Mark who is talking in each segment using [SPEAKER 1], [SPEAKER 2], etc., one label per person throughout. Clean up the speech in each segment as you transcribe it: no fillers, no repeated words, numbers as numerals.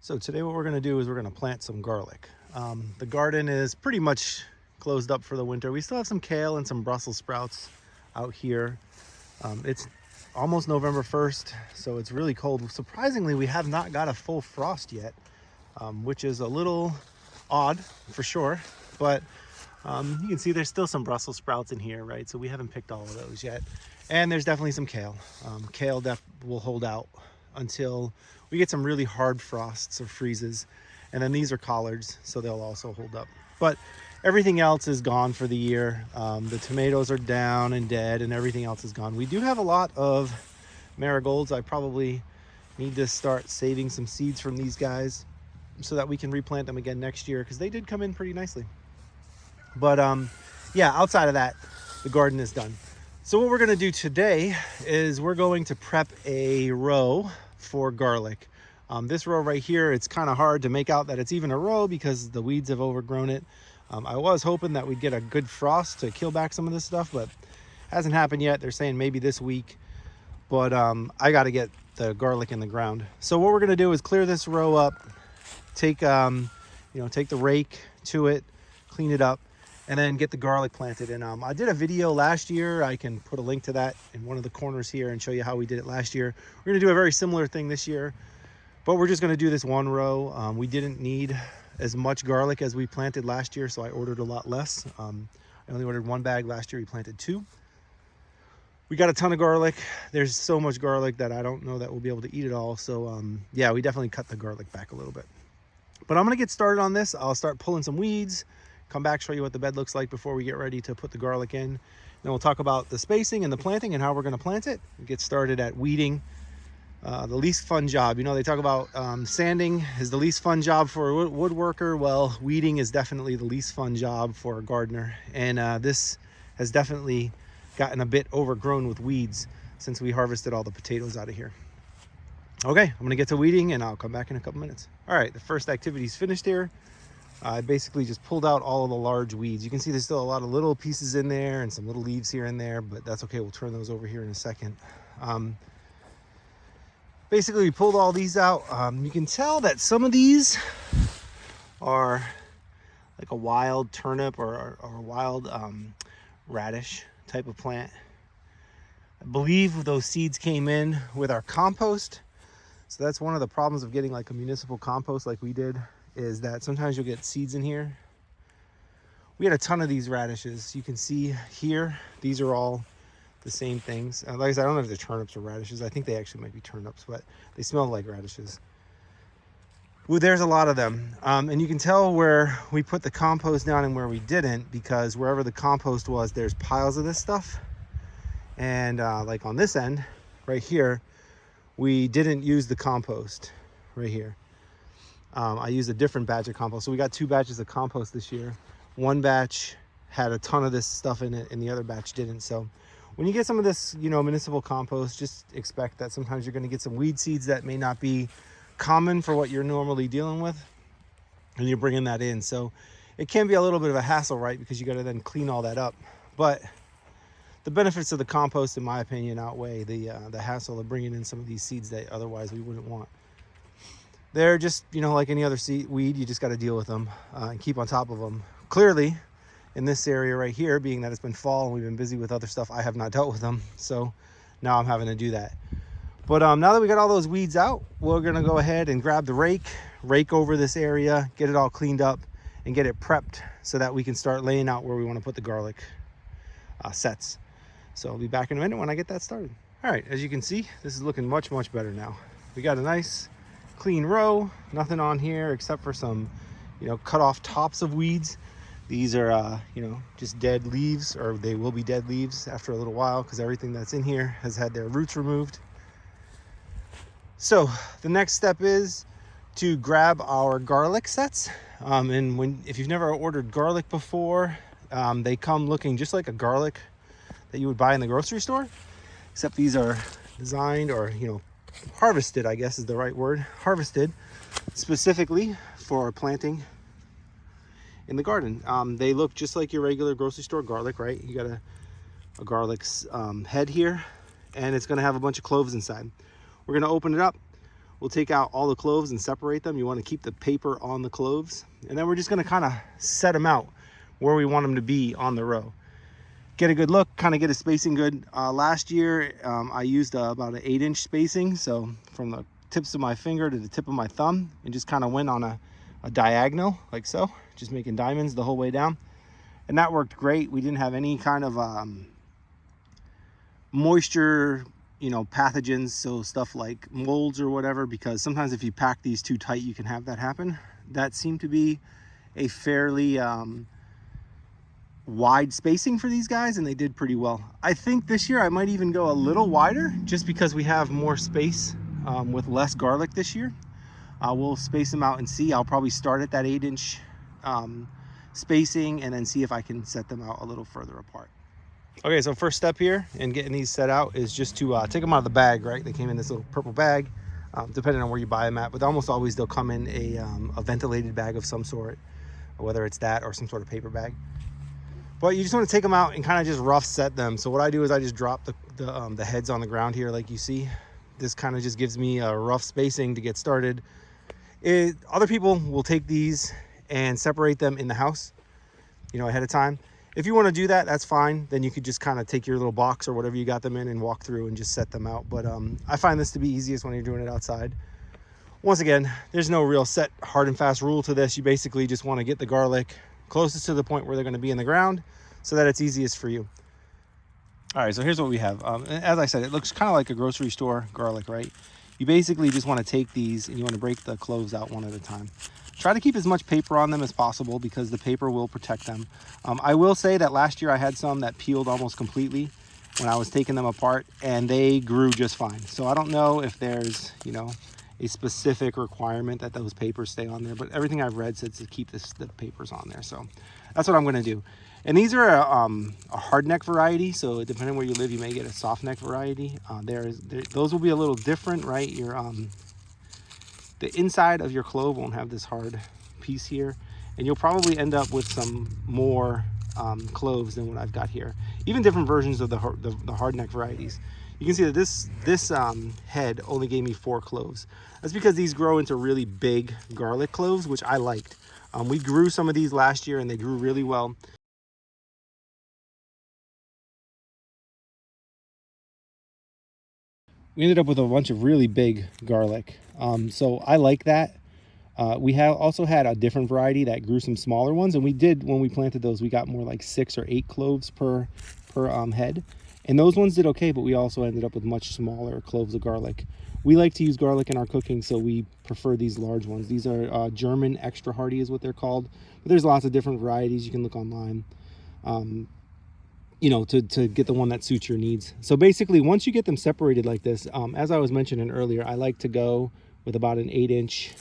[SPEAKER 1] So today what we're going to do is we're going to plant some garlic. The garden is pretty much closed up for the winter. We still have some kale and some Brussels sprouts out here. It's almost November 1st, so it's really cold. Surprisingly, we have not got a full frost yet, which is a little odd for sure. But you can see there's still some Brussels sprouts in here, right? So we haven't picked all of those yet. And there's definitely some kale. Kale will hold out until we get some really hard frosts or freezes. And then these are collards, so they'll also hold up. But everything else is gone for the year. The tomatoes are down and dead, and everything else is gone. We do have a lot of marigolds. I probably need to start saving some seeds from these guys so that we can replant them again next year, because they did come in pretty nicely. But yeah, outside of that, the garden is done. So what we're going to do today is we're going to prep a row for garlic. This row right here, it's kind of hard to make out that it's even a row because the weeds have overgrown it. I was hoping that we'd get a good frost to kill back some of this stuff, but hasn't happened yet. They're saying maybe this week, but I got to get the garlic in the ground. So what we're going to do is clear this row up, take take the rake to it, clean it up, and then get the garlic planted. And I did a video last year. I can put a link to that in one of the corners here and show you how we did it last year. We're going to do a very similar thing this year, but we're just going to do this one row. We didn't need as much garlic as we planted last year, so I ordered a lot less. I only ordered 1 bag last year. We planted 2. We got a ton of garlic. There's so much garlic that I don't know that we'll be able to eat it all. So yeah, we definitely cut the garlic back a little bit. But I'm going to get started on this. I'll start pulling some weeds, come back, show you what the bed looks like before we get ready to put the garlic in. Then we'll talk about the spacing and the planting and how we're going to plant it. We'll get started at weeding. The least fun job. You know, they talk about sanding is the least fun job for a woodworker. Well, weeding is definitely the least fun job for a gardener. And this has definitely gotten a bit overgrown with weeds since we harvested all the potatoes out of here. Okay, I'm gonna get to weeding and I'll come back in a couple minutes. All right, the first activity's finished here. I basically just pulled out all of the large weeds. You can see there's still a lot of little pieces in there and some little leaves here and there, but that's okay. We'll turn those over here in a second. Basically, we pulled all these out. You can tell that some of these are like a wild turnip or a wild radish type of plant. I believe those seeds came in with our compost. So that's one of the problems of getting like a municipal compost like we did, is that sometimes you'll get seeds in here. We had a ton of these radishes. You can see here, these are all the same things. Like I said, I don't know if they're turnips or radishes. I think they actually might be turnips, but they smell like radishes. Well, there's a lot of them. And you can tell where we put the compost down and where we didn't, because wherever the compost was, there's piles of this stuff. And like on this end, right here, we didn't use the compost right here. I used a different batch of compost. So we got 2 batches of compost this year. One batch had a ton of this stuff in it and the other batch didn't. So when you get some of this, municipal compost, just expect that sometimes you're going to get some weed seeds that may not be common for what you're normally dealing with, and you're bringing that in. So it can be a little bit of a hassle, right? Because you got to then clean all that up. But the benefits of the compost, in my opinion, outweigh the hassle of bringing in some of these seeds that otherwise we wouldn't want. They're just, like any other weed, you just got to deal with them and keep on top of them. Clearly, in this area right here, being that it's been fall and we've been busy with other stuff, I have not dealt with them. So now I'm having to do that. But now that we got all those weeds out, we're going to go ahead and grab the rake over this area, get it all cleaned up, and get it prepped so that we can start laying out where we want to put the garlic sets. So I'll be back in a minute when I get that started. All right, as you can see, this is looking much, much better now. We got a nice clean row, nothing on here except for some, cut off tops of weeds. These are, just dead leaves, or they will be dead leaves after a little while because everything that's in here has had their roots removed. So the next step is to grab our garlic sets. And if you've never ordered garlic before, they come looking just like a garlic that you would buy in the grocery store, except these are designed or, harvested, I guess is the right word, harvested specifically for planting in the garden. They look just like your regular grocery store garlic, right? You got a garlic's head here, and it's going to have a bunch of cloves inside. We're going to open it up. we'll take out all the cloves and separate them. You want to keep the paper on the cloves. And then we're just going to kind of set them out where we want them to be on the row. Get a good look, kind of get a spacing good. Last year, I used about an 8-inch spacing. So from the tips of my finger to the tip of my thumb, and just kind of went on a diagonal like so, just making diamonds the whole way down. And that worked great. We didn't have any kind of moisture, pathogens, so stuff like molds or whatever, because sometimes if you pack these too tight, you can have that happen. That seemed to be a fairly wide spacing for these guys, and they did pretty well. I think this year I might even go a little wider, just because we have more space with less garlic this year. We'll space them out and see. I'll probably start at that 8-inch spacing and then see if I can set them out a little further apart. Okay, so first step here in getting these set out is just to take them out of the bag, right? They came in this little purple bag, depending on where you buy them at, but almost always they'll come in a ventilated bag of some sort, whether it's that or some sort of paper bag. But you just want to take them out and kind of just rough set them. So what I do is I just drop the heads on the ground here like you see. This kind of just gives me a rough spacing to get started. Other people will take these and separate them in the house, ahead of time. If you want to do that, that's fine. Then you could just kind of take your little box or whatever you got them in and walk through and just set them out. But I find this to be easiest when you're doing it outside. Once again, there's no real set hard and fast rule to this. You basically just want to get the garlic closest to the point where they're going to be in the ground so that it's easiest for you. All right, so here's what we have. As I said, it looks kind of like a grocery store garlic, right? You basically just want to take these and you want to break the cloves out one at a time. Try to keep as much paper on them as possible because the paper will protect them. I will say that last year I had some that peeled almost completely when I was taking them apart, and they grew just fine. So I don't know if there's, a specific requirement that those papers stay on there, but everything I've read says to keep the papers on there. So that's what I'm going to do. And these are a hard neck variety, so depending where you live, you may get a soft neck variety. Those will be a little different, right? The inside of your clove won't have this hard piece here, and you'll probably end up with some more cloves than what I've got here. Even different versions of the hard neck varieties. You can see that this head only gave me 4 cloves. That's because these grow into really big garlic cloves, which I liked. We grew some of these last year and they grew really well. We ended up with a bunch of really big garlic. So I like that. We also had a different variety that grew some smaller ones, and when we planted those, we got more like 6 or 8 cloves per head. And those ones did okay, but we also ended up with much smaller cloves of garlic. We like to use garlic in our cooking, so we prefer these large ones. These are German extra hardy is what they're called. But there's lots of different varieties. You can look online, to get the one that suits your needs. So basically, once you get them separated like this, as I was mentioning earlier, I like to go with about an 8-inch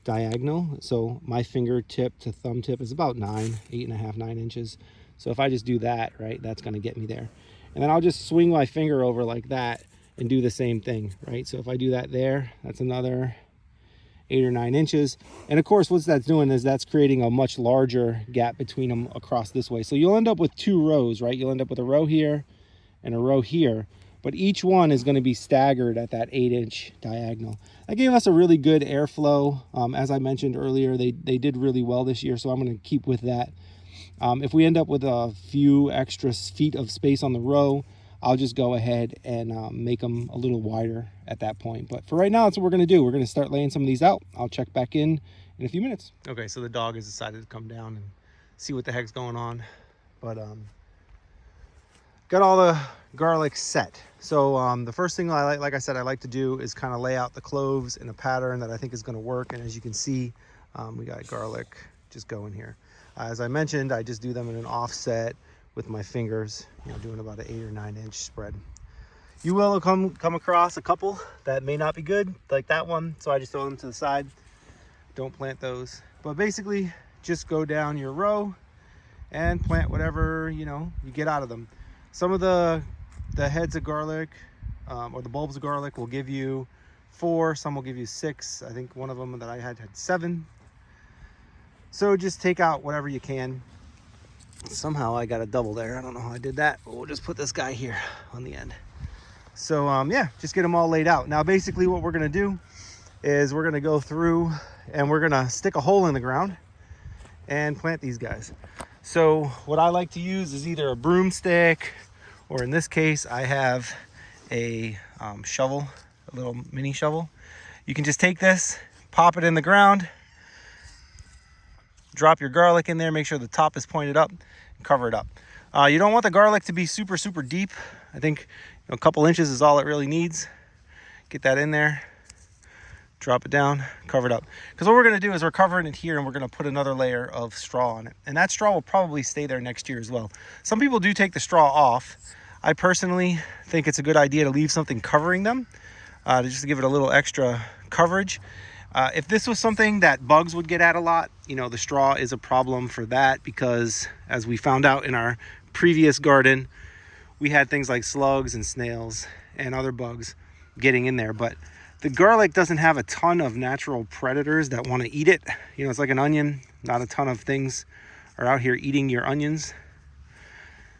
[SPEAKER 1] diagonal. So my fingertip to thumb tip is about 8.5, 9 inches. So if I just do that, right, that's going to get me there. And then I'll just swing my finger over like that and do the same thing, right? So if I do that there, that's another 8 or 9 inches. And of course, what that's doing is that's creating a much larger gap between them across this way. So you'll end up with 2 rows, right? You'll end up with a row here and a row here, but each one is going to be staggered at that 8-inch diagonal. That gave us a really good airflow. As I mentioned earlier, they did really well this year, so I'm going to keep with that. If we end up with a few extra feet of space on the row, I'll just go ahead and make them a little wider at that point. But for right now, that's what we're going to do. We're going to start laying some of these out. I'll check back in a few minutes. Okay, so the dog has decided to come down and see what the heck's going on. But got all the garlic set. So the first thing like I said, I like to do is kind of lay out the cloves in a pattern that I think is going to work. And as you can see, we got garlic just going here. As I mentioned, I just do them in an offset with my fingers, doing about an 8 or 9 inch spread. You will come across a couple that may not be good, like that one, so I just throw them to the side. Don't plant those. But basically, just go down your row and plant whatever, you get out of them. Some of the heads of garlic or the bulbs of garlic will give you 4, some will give you 6. I think one of them that I had 7. So just take out whatever you can. Somehow I got a double there. I don't know how I did that, but we'll just put this guy here on the end. So yeah, just get them all laid out. Now basically what we're gonna do is we're gonna go through and we're gonna stick a hole in the ground and plant these guys. So what I like to use is either a broomstick, or in this case I have a shovel, a little mini shovel. You can just take this, pop it in the ground, drop your garlic in there, make sure the top is pointed up, and cover it up. You don't want the garlic to be super deep. I think a couple inches is all it really needs. Get that in there, drop it down, cover it up. Because what we're going to do is we're covering it here and we're going to put another layer of straw on it. And that straw will probably stay there next year as well. Some people do take the straw off. I personally think it's a good idea to leave something covering them, to just give it a little extra coverage. If this was something that bugs would get at a lot, you know, the straw is a problem for that, because as we found out in our previous garden, we had things like slugs and snails and other bugs getting in there. But the garlic doesn't have a ton of natural predators that want to eat it. You know, it's like an onion. Not a ton of things are out here eating your onions.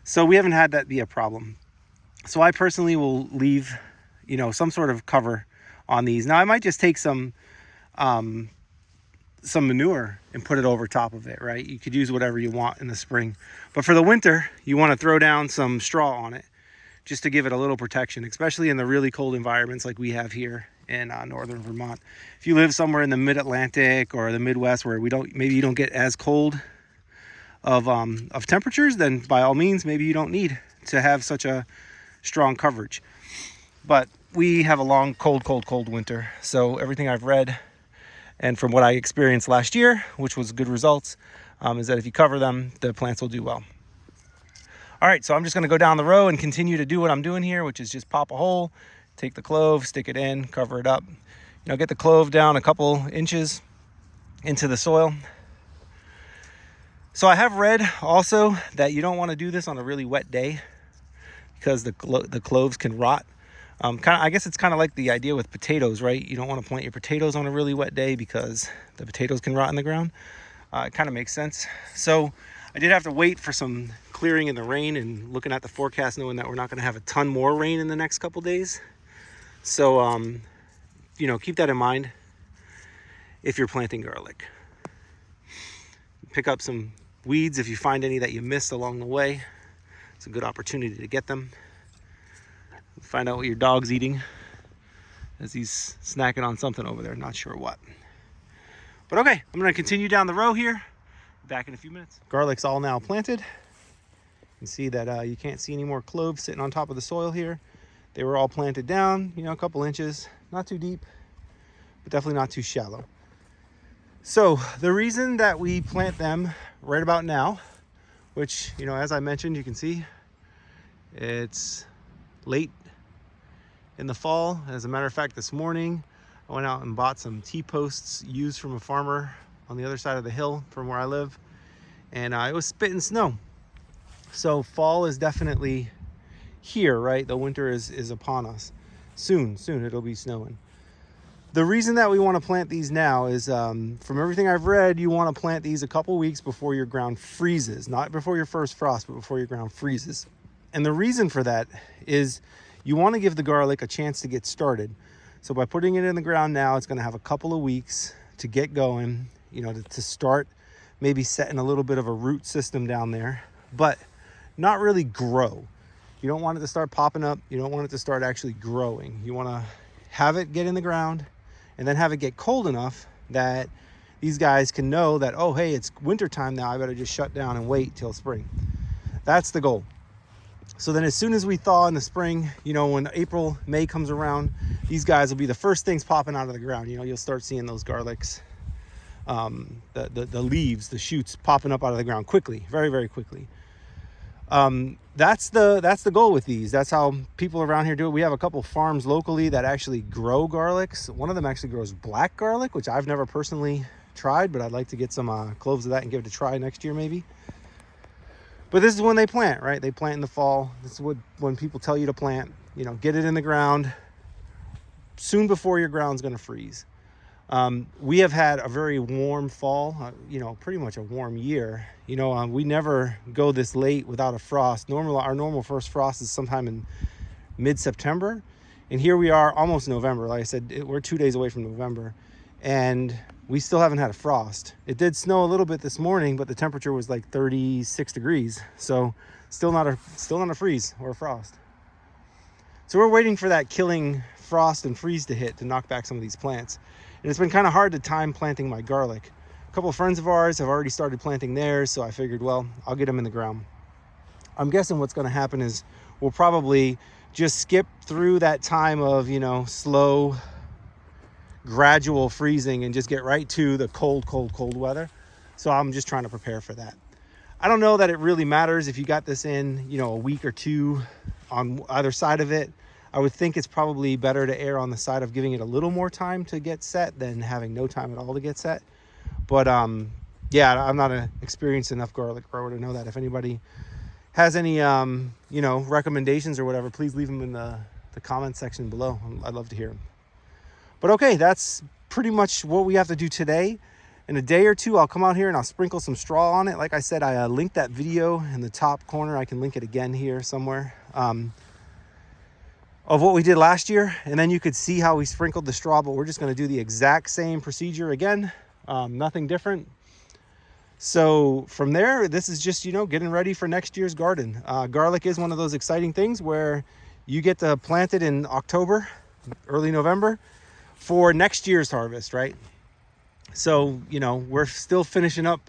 [SPEAKER 1] So we haven't had that be a problem. So I personally will leave, you know, some sort of cover on these. Now I might just take some manure and put it over top of it, right? You could use whatever you want in the spring. But for the winter, you want to throw down some straw on it just to give it a little protection, especially in the really cold environments like we have here in northern Vermont. If you live somewhere in the mid-Atlantic or the Midwest where maybe you don't get as cold of temperatures, then by all means, maybe you don't need to have such a strong coverage. But we have a long, cold winter. So everything I've read, and from what I experienced last year, which was good results, is that if you cover them, the plants will do well. All right, so I'm just gonna go down the row and continue to do what I'm doing here, which is just pop a hole, take the clove, stick it in, cover it up. You know, get the clove down a couple inches into the soil. So I have read also that you don't wanna do this on a really wet day because the cloves can rot. I guess it's kind of like the idea with potatoes, right? You don't want to plant your potatoes on a really wet day because the potatoes can rot in the ground. It kind of makes sense. So I did have to wait for some clearing in the rain, and looking at the forecast, knowing that we're not going to have a ton more rain in the next couple days. So, you know, keep that in mind if you're planting garlic. Pick up some weeds if you find any that you missed along the way. It's a good opportunity to get them. Find out what your dog's eating as he's snacking on something over there. Not sure what. But okay, I'm going to continue down the row here. Back in a few minutes. Garlic's all now planted. You can see that you can't see any more cloves sitting on top of the soil here. They were all planted down, you know, a couple inches. Not too deep, but definitely not too shallow. So the reason that we plant them right about now, which, you know, as I mentioned, you can see it's late in the fall. As a matter of fact, this morning I went out and bought some T-posts used from a farmer on the other side of the hill from where I live, and it was spitting snow. So fall is definitely here, right? The winter is upon us. Soon it'll be snowing. The reason that we want to plant these now is, from everything I've read, you want to plant these a couple weeks before your ground freezes. Not before your first frost, but before your ground freezes. And the reason for that is you want to give the garlic a chance to get started. So by putting it in the ground now, it's going to have a couple of weeks to get going, you know, to start maybe setting a little bit of a root system down there, but not really grow. You don't want it to start popping up. You don't want it to start actually growing. You want to have it get in the ground and then have it get cold enough that these guys can know that, oh, hey, it's winter time now. I better just shut down and wait till spring. That's the goal. So then as soon as we thaw in the spring, you know, when April, May comes around, these guys will be the first things popping out of the ground. You know, you'll start seeing those garlics, the leaves, the shoots popping up out of the ground quickly, very quickly. That's the goal with these. That's how people around here do it. We have a couple farms locally that actually grow garlics. One of them actually grows black garlic, which I've never personally tried, but I'd like to get some cloves of that and give it a try next year maybe. But this is when they plant, right? They plant in the fall. This is when people tell you to plant. You know, get it in the ground soon before your ground's going to freeze. We have had a very warm fall, you know, pretty much a warm year. You know, we never go this late without a frost. Our normal first frost is sometime in mid-September, and here we are almost November. Like I said, we're 2 days away from November, and we still haven't had a frost. It did snow a little bit this morning, but the temperature was like 36 degrees, so still not a freeze or a frost. So we're waiting for that killing frost and freeze to hit to knock back some of these plants. And it's been kind of hard to time planting my garlic. A couple of friends of ours have already started planting theirs, so I figured, well, I'll get them in the ground. I'm guessing what's going to happen is we'll probably just skip through that time of, you know, slow, gradual freezing and just get right to the cold weather. So I'm just trying to prepare for that. I don't know that it really matters if you got this in, you know, a week or two on either side of it. I would think it's probably better to err on the side of giving it a little more time to get set than having no time at all to get set. But yeah, I'm not an experienced enough garlic grower to know that. If anybody has any you know, recommendations or whatever, please leave them in the comment section below. I'd love to hear them. But okay, that's pretty much what we have to do today. In a day or two, I'll come out here and I'll sprinkle some straw on it. Like I said, I linked that video in the top corner. I can link it again here somewhere. Of what we did last year, and then you could see how we sprinkled the straw, but we're just going to do the exact same procedure again. Nothing different. So from there, this is just, you know, getting ready for next year's garden. Garlic is one of those exciting things where you get to plant it in October, early November for next year's harvest, right? So, you know, we're still finishing up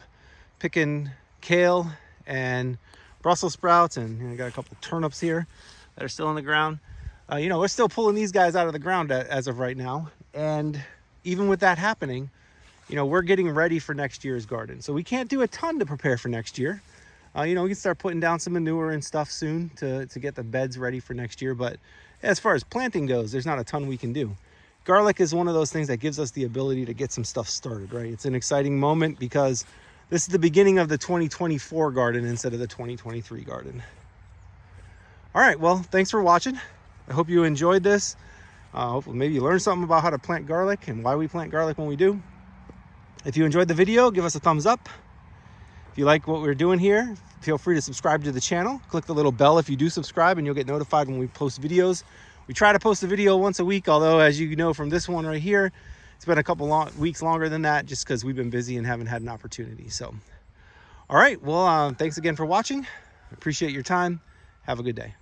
[SPEAKER 1] picking kale and Brussels sprouts, and you know, I got a couple of turnips here that are still in the ground. You know, we're still pulling these guys out of the ground as of right now. And even with that happening, you know, we're getting ready for next year's garden. So we can't do a ton to prepare for next year. You know, we can start putting down some manure and stuff soon to get the beds ready for next year. But as far as planting goes, there's not a ton we can do. Garlic is one of those things that gives us the ability to get some stuff started, right? It's an exciting moment because this is the beginning of the 2024 garden instead of the 2023 garden. All right, well, thanks for watching. I hope you enjoyed this. Hopefully maybe you learned something about how to plant garlic and why we plant garlic when we do. If you enjoyed the video, give us a thumbs up. If you like what we're doing here, feel free to subscribe to the channel. Click the little bell if you do subscribe, and you'll get notified when we post videos. We try to post a video once a week, although as you know from this one right here, it's been a couple weeks longer than that just because we've been busy and haven't had an opportunity. So, all right, well, thanks again for watching. I appreciate your time. Have a good day.